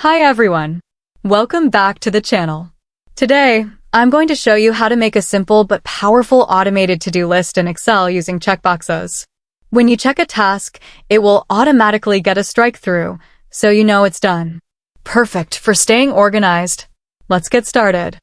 Hi everyone! Welcome back to the channel. Today, I'm going to show you how to make a simple but powerful automated to-do list in Excel using checkboxes. When you check a task, it will automatically get a strike through, so you know it's done. Perfect for staying organized. Let's get started.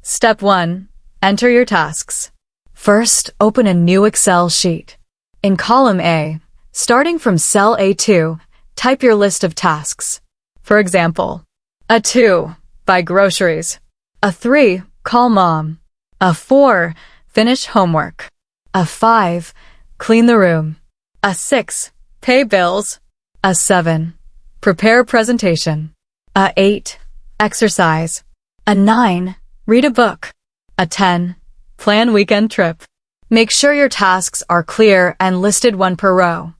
Step 1. Enter your tasks. First, open a new Excel sheet. In column A, starting from cell A2, type your list of tasks. For example, a 2, buy groceries. A 3, call mom. A 4, finish homework. A 5, clean the room. A 6, pay bills. A 7, prepare presentation. A 8, exercise. A 9, read a book. A 10, plan weekend trip. Make sure your tasks are clear and listed one per row.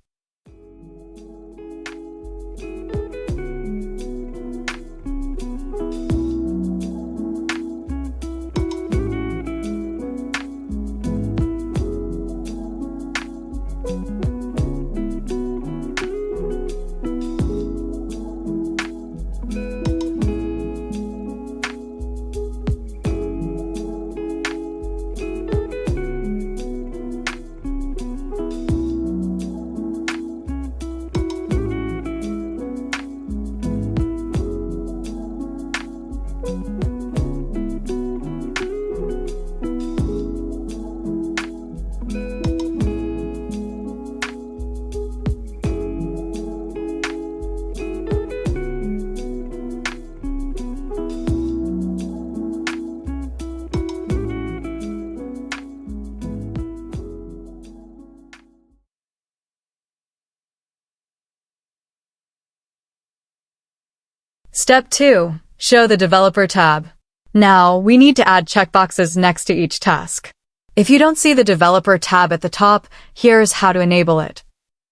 Step 2. Show the Developer tab. Now, we need to add checkboxes next to each task. If you don't see the Developer tab at the top, here's how to enable it.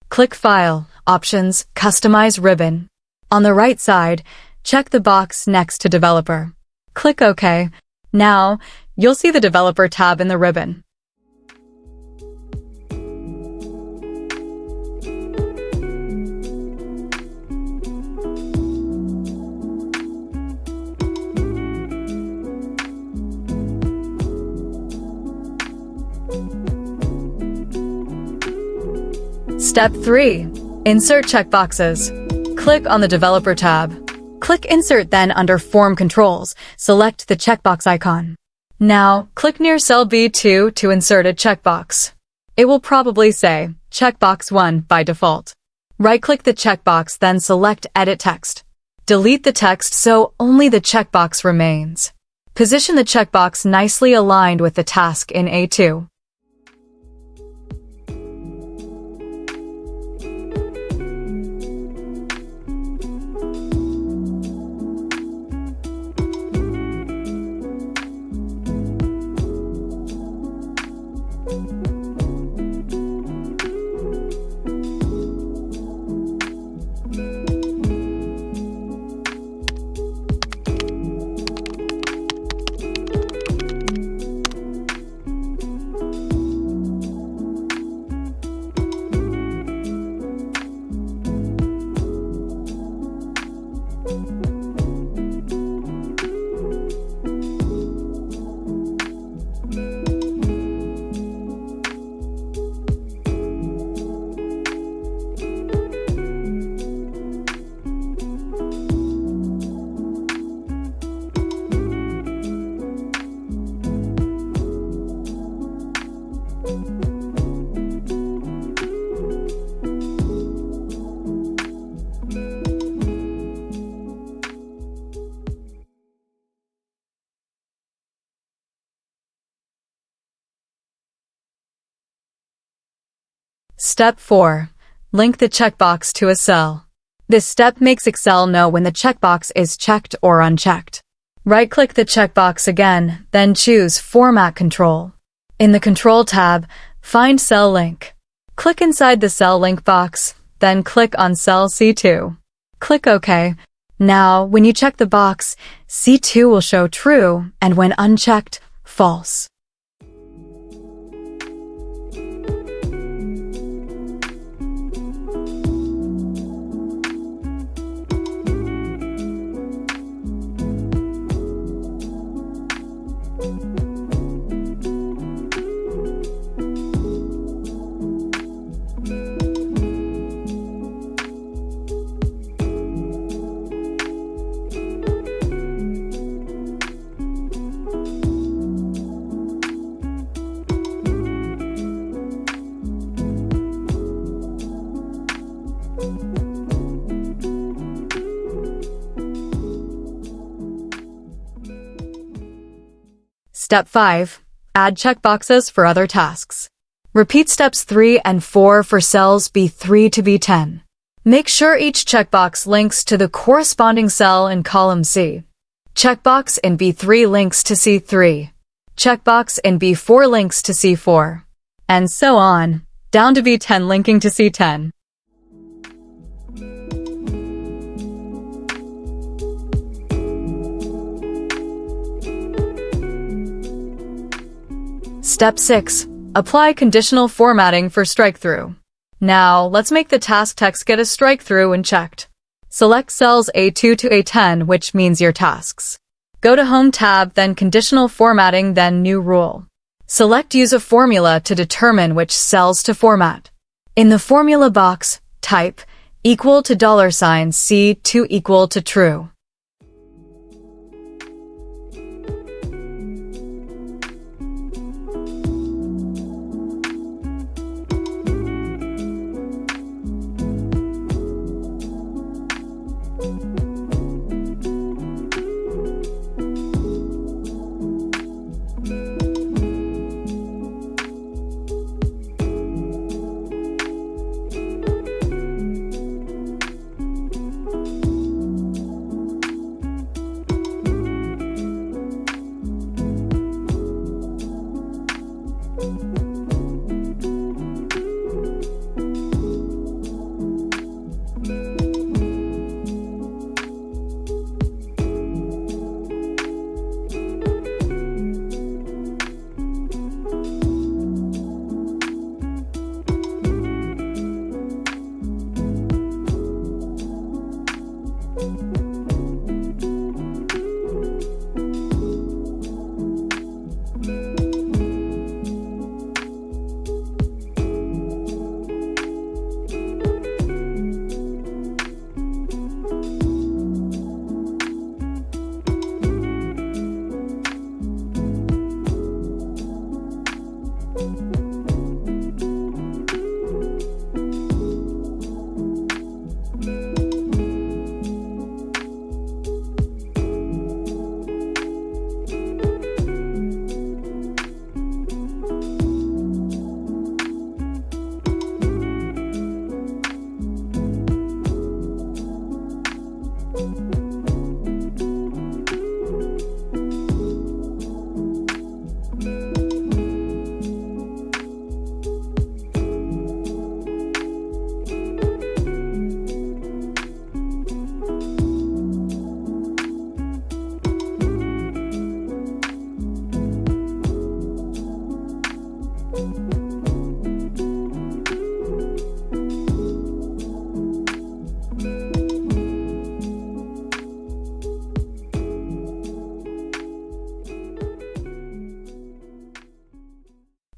Click File, Options, Customize Ribbon. On the right side, check the box next to Developer. Click OK. Now, you'll see the Developer tab in the ribbon. Step 3. Insert checkboxes. Click on the Developer tab. Click Insert, then under Form Controls, select the checkbox icon. Now, click near cell B2 to insert a checkbox. It will probably say Checkbox 1 by default. Right-click the checkbox, then select Edit Text. Delete the text so only the checkbox remains. Position the checkbox nicely aligned with the task in A2. Step 4. Link the checkbox to a cell. This step makes Excel know when the checkbox is checked or unchecked. Right-click the checkbox again, then choose Format Control. In the Control tab, find Cell Link. Click inside the Cell Link box, then click on cell C2. Click OK. Now, when you check the box, C2 will show true, and when unchecked, false. Step 5. Add checkboxes for other tasks. Repeat steps 3 and 4 for cells B3 to B10. Make sure each checkbox links to the corresponding cell in column C. Checkbox in B3 links to C3. Checkbox in B4 links to C4. And so on, down to B10 linking to C10. Step 6. Apply conditional formatting for strike-through. Now, let's make the task text get a strike-through when checked. Select cells A2 to A10, which means your tasks. Go to Home tab, then Conditional Formatting, then New Rule. Select Use a Formula to determine which cells to format. In the formula box, type equal to $C2 equal to true.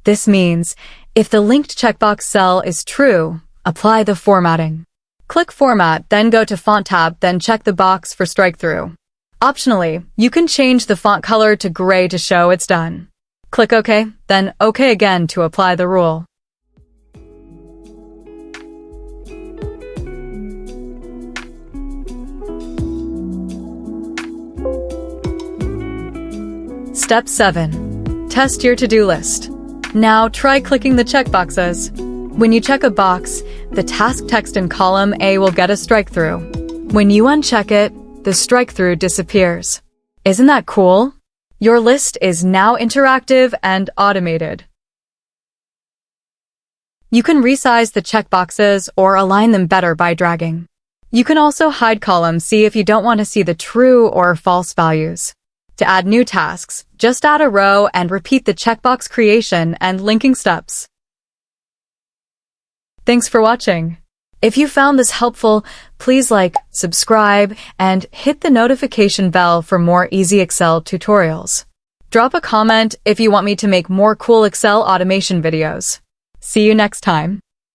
This means, if the linked checkbox cell is true, apply the formatting. Click Format, then go to Font tab, then check the box for strike-through. Optionally, you can change the font color to gray to show it's done. Click OK, then OK again to apply the rule. Step 7. Test your to-do list. Now try clicking the checkboxes. When you check a box, the task text in column A will get a strike-through. When you uncheck it, the strike-through disappears. Isn't that cool? Your list is now interactive and automated. You can resize the checkboxes or align them better by dragging. You can also hide column C if you don't want to see the true or false values. To add new tasks, just add a row and repeat the checkbox creation and linking steps. Thanks for watching. If you found this helpful, please like, subscribe, and hit the notification bell for more easy Excel tutorials. Drop a comment if you want me to make more cool Excel automation videos. See you next time.